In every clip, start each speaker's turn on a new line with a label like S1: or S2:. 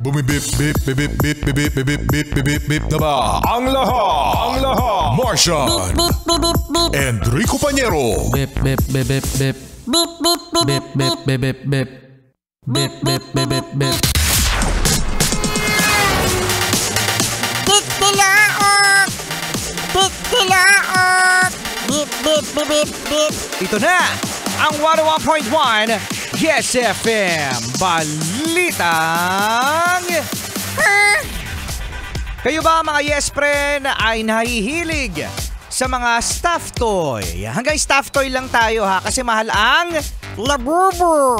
S1: Bumibip, bip, bip, bip, bip, bip, bip, bip, bip, bip, bip na ba? Ang lahat! Martian! Enrico Pañero!
S2: Bip, bip, bip, bip, bip. Bip, bip, bip, bip, bip, bip, bip. Bip, bip, bip, bip, bip.
S3: Titilaok! Titilaok! Bip, bip, bip, bip, bip.
S4: Ito na ang 101.1 Yes FM Balitang Kayo ba mga Yes Friend ay nahihilig sa mga stuffed toy? Hanggang stuffed toy lang tayo ha, kasi mahal ang
S3: Labubu!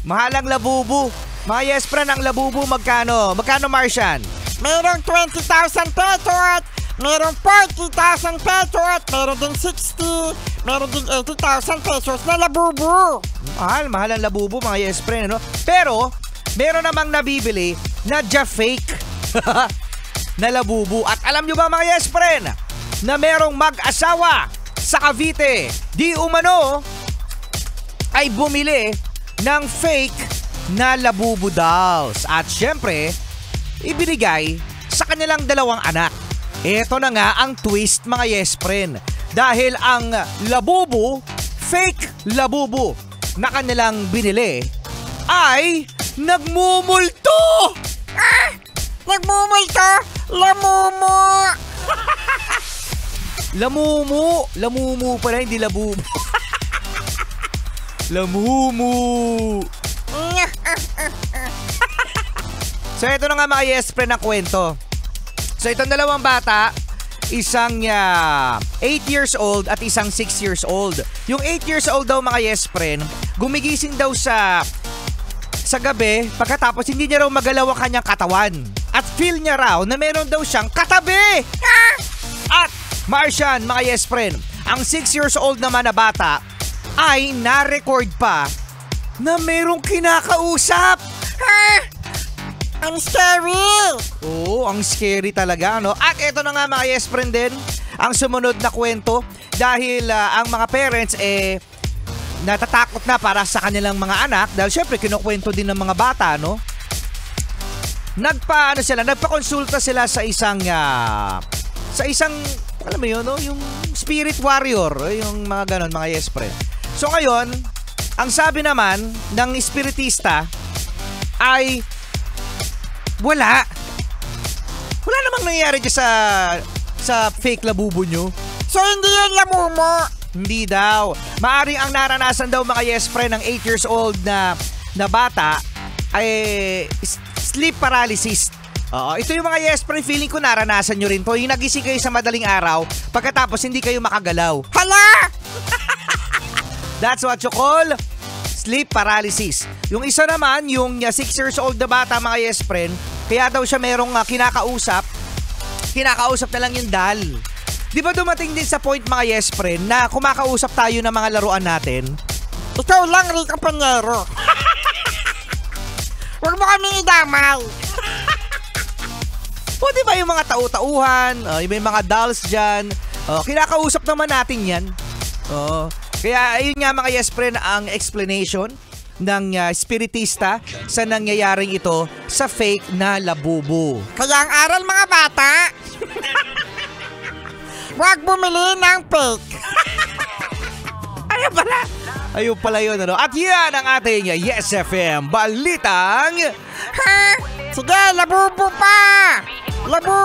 S4: mahal ang labubu. Mga Yes Friend, ang labubu magkano? Magkano, Martian?
S3: Merong 20,000 pesos, merong 40,000 pesos, meron din 60, meron din 80,000 pesos na labubu.
S4: Mahal ang labubu mga Yes Friend, ano? Pero meron namang nabibili na fake na labubu. At alam nyo ba mga Yes Friend, na merong mag-asawa sa Cavite, di umano ay bumili ng fake na labubu dolls. At syempre, ibinigay sa kanilang dalawang anak. Ito na nga ang twist mga Yes Friend. Dahil ang labubu, fake labubu na kanilang binili ay nagmumulto!
S3: Nagmumulto? Lamumu!
S4: Lamumu pala, hindi labubu. Lamumu! So ito na nga mga Yes Friend ang kwento. So itong dalawang bata, isang 8 years old at isang 6 years old. Yung 8 years old daw mga Yes Friend, gumigising daw sa gabi, pagkatapos hindi niya raw magalaw ang kanyang katawan. At feel niya raw na meron daw siyang katabi. At Martian, mga Yes Friend, ang 6 years old naman na bata ay na-record pa na merong kinakausap.
S3: Ang scary!
S4: Oo, ang scary talaga, no? At ito na nga mga Yes Friend din, ang sumunod na kwento dahil ang mga parents natatakot na para sa kanilang mga anak dahil syempre kinukwento din ng mga bata, no? Nagpa-konsulta sila sa isang alam mo yun, no? Yung spirit warrior, yung mga ganon, mga Yes Friend. So ngayon, ang sabi naman ng espiritista ay wala namang nangyayari dyan sa fake labubo nyo.
S3: So hindi yan lamumu?
S4: Hindi daw. Maaring ang naranasan daw mga Yes Friend ng 8 years old na bata ay sleep paralysis. Ito yung mga Yes Friend, feeling ko naranasan nyo rin to. Yung nagising kayo sa madaling araw, pagkatapos hindi kayo makagalaw.
S3: Hala!
S4: That's what you call sleep paralysis. Yung isa naman, yung 6 years old na bata mga Yes Friend, kaya daw siya merong kinakausap na lang yung doll. Di ba dumating din sa point mga Yes Friend na kumakausap tayo ng mga laruan natin?
S3: Ikaw lang, Rico Pañero. Huwag mo kami idamay.
S4: O di ba yung mga tau-tauhan, may mga dolls dyan, kinakausap naman natin yan. Kaya ayun nga mga Yes Friend ang explanation ng spiritista sa nangyayaring ito sa fake na labubu.
S3: Kaya ang aral mga bata, huwag bumili ng fake.
S4: Ayun pala yun, ano? At yan ang ating Yes FM Balitang
S3: Sige, labubu pa! Labubu!